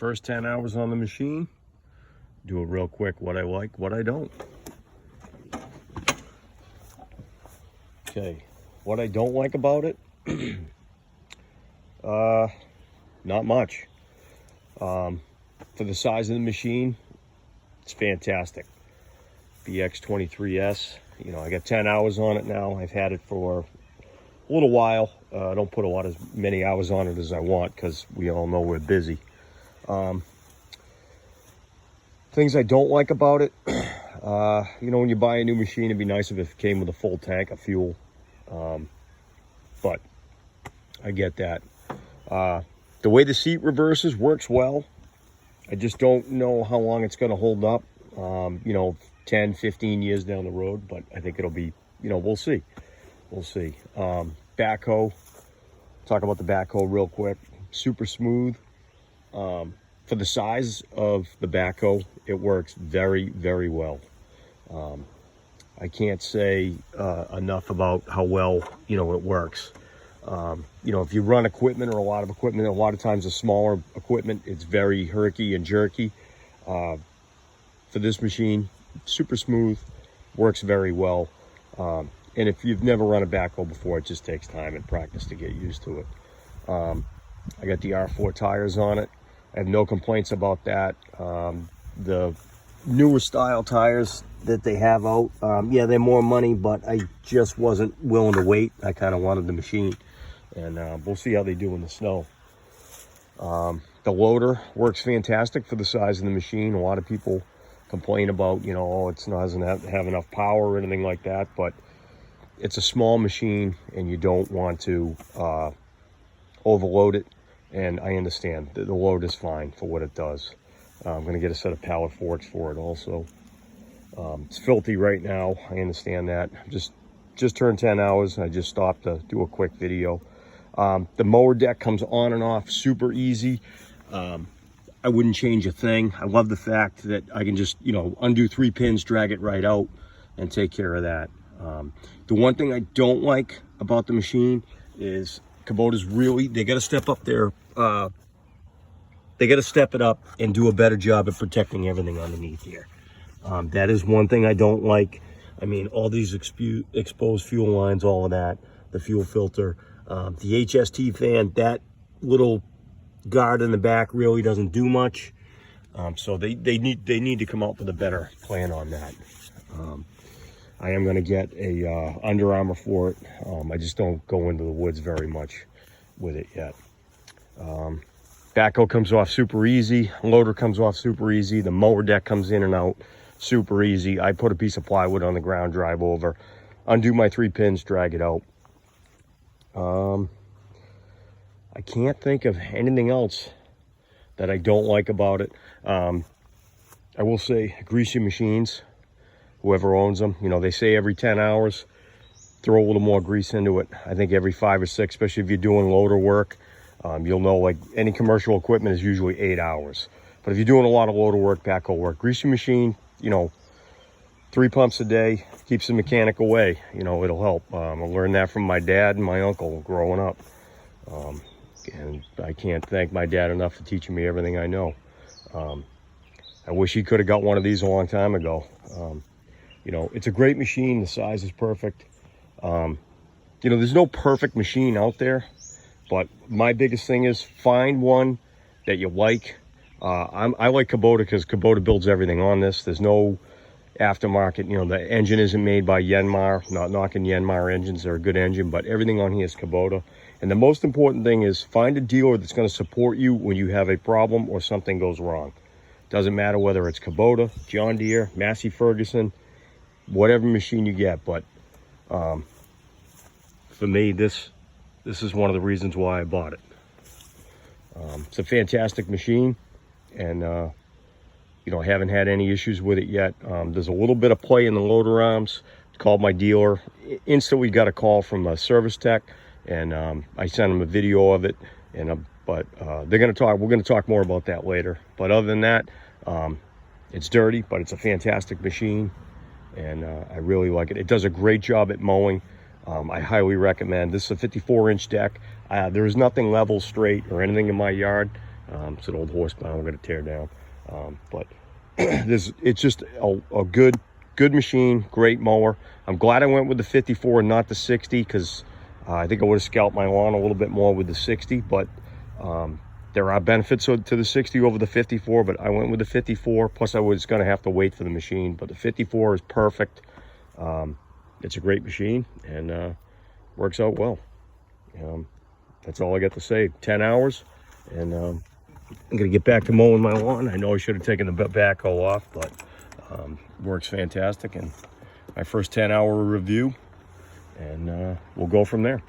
First 10 hours on the machine. Do it real quick, what I like, what I don't. Okay, what I don't like about it, not much. For the size of the machine, it's fantastic. BX23 you know, I got 10 hours on it now. I've had it for a little while. I don't put as many hours on it as I want because we all know we're busy. Things I don't like about it, you know, when you buy a new machine, it'd be nice if it came with a full tank of fuel. But I get that. The way the seat reverses works well. I just don't know how long it's going to hold up, you know, 10, 15 years down the road, but I think it'll be, you know, we'll see. We'll see. Backhoe, talk about the backhoe real quick. Super smooth. For the size of the backhoe, it works very, very well. I can't say enough about how well, you know, it works. You know, if you run equipment or a lot of times the smaller equipment, it's very herky and jerky. For this machine, super smooth, works very well. And if you've never run a backhoe before, it just takes time and practice to get used to it. I got the R4 tires on it. I have no complaints about that. The newer style tires that they have out, yeah, they're more money, but I just wasn't willing to wait. I kind of wanted the machine, and we'll see how they do in the snow. The loader works fantastic for the size of the machine. A lot of people complain about, you know, oh, doesn't have enough power or anything like that, but it's a small machine and you don't want to overload it. And I understand the load is fine for what it does. I'm going to get a set of pallet forks for it also. It's filthy right now. I understand that. Just turned 10 hours. I just stopped to do a quick video. The mower deck comes on and off super easy. I wouldn't change a thing. I love the fact that I can just, you know, undo 3 pins, drag it right out, and take care of that. The one thing I don't like about the machine is Kubota's really, they got to step up their, they got to step it up and do a better job of protecting everything underneath here. That is one thing I don't like. I mean, all these exposed fuel lines, all of that, the fuel filter, the HST fan, that little guard in the back really doesn't do much. So they need to come up with a better plan on that. I am going to get a Under Armour for it. I just don't go into the woods very much with it yet. Backhoe comes off super easy. Loader comes off super easy. The mower deck comes in and out super easy. I put a piece of plywood on the ground, drive over, undo my 3 pins, drag it out. I can't think of anything else that I don't like about it. I will say greasy machines, whoever owns them, you know, they say every 10 hours, throw a little more grease into it. I think every 5 or 6, especially if you're doing loader work, you'll know, like, any commercial equipment is usually 8 hours. But if you're doing a lot of loader work, backhoe work, greasy machine, you know, 3 pumps a day keeps the mechanic away. You know, it'll help. I learned that from my dad and my uncle growing up. And I can't thank my dad enough for teaching me everything I know. I wish he could have got one of these a long time ago. You know, it's a great machine. The size is perfect. You know, there's no perfect machine out there, but my biggest thing is find one that you like. I like Kubota because Kubota builds everything on this. There's no aftermarket, you know, the engine isn't made by Yanmar. Not knocking Yanmar engines, they're a good engine, but everything on here is Kubota. And the most important thing is find a dealer that's going to support you when you have a problem or something goes wrong. Doesn't matter whether it's Kubota, John Deere, Massey Ferguson, whatever machine you get. But for me, this is one of the reasons why I bought it. It's a fantastic machine, and you know, I haven't had any issues with it yet. There's a little bit of play in the loader arms. Called my dealer, instantly got a call from a service tech, and I sent him a video of it. And we're going to talk more about that later. But other than that, it's dirty, but it's a fantastic machine, and I really like it. It does a great job at mowing. I highly recommend. This is a 54-inch deck. There is nothing level, straight, or anything in my yard. It's an old horse barn we're going to tear down. But it's just a good machine, great mower. I'm glad I went with the 54 and not the 60, because I think I would have scalped my lawn a little bit more with the 60, but there are benefits to the 60 over the 54, but I went with the 54. Plus I was going to have to wait for the machine, but the 54 is perfect. It's a great machine and works out well. That's all I got to say. 10 hours, and I'm going to get back to mowing my lawn. I know I should have taken the backhoe off, but works fantastic. And my first 10-hour review, and we'll go from there.